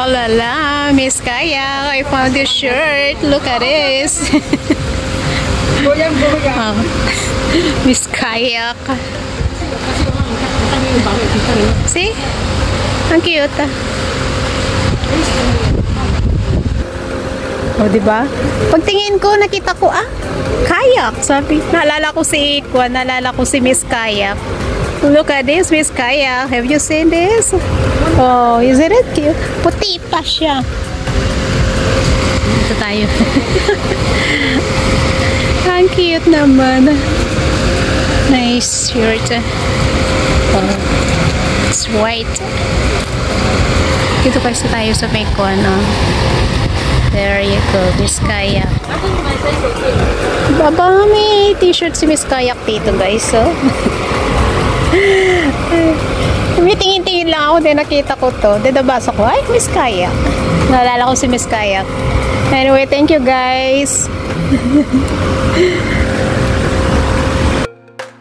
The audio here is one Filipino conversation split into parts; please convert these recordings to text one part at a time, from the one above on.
Oh la la, Miss Kaya, I found your shirt. Look at this. Oh, Miss Kayak. See? Ang cute ah. Oh, diba? Pagtingin ko, nakita ko, kayak. Sabi, naalala ko si Ikwan, naalala ko si Miss Kayak. Look at this, Miss Kayak. Have you seen this? Oh, isn't it cute? Puti pa siya. Ito tayo. Ang cute naman. Nice shirt. Oh, it's white. Dito kasi tayo sa Mekon, oh. There you go, Miss Kayak. Baba, may t-shirt si Miss Kayak dito, guys, oh. May tingin-tingin lang ako, din nakita ko to. Din nabasa ko, ay, Miss Kayak. Naalala ko si Miss Kayak. Anyway, thank you, guys.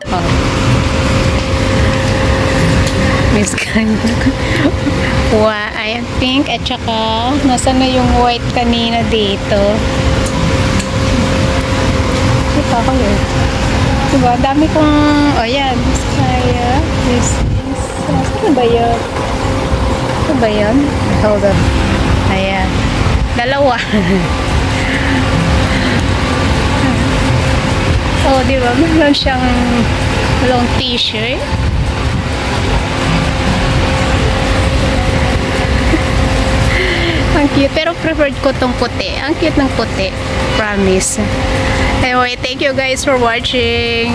Oh. Miss Kayak. Wow, I think, at saka, nasa na yung white kanina dito. Ito ako yun. Diba, dami kong, oh yan, Miss Kayak. This is, saan ba yun? Ano ba yun? Hold on. Ayan. Dalawa. Oh, diba, meron siyang long t-shirt. Ang cute, pero preferred ko tong puti. Ang cute ng puti. Promise. Anyway, thank you guys for watching.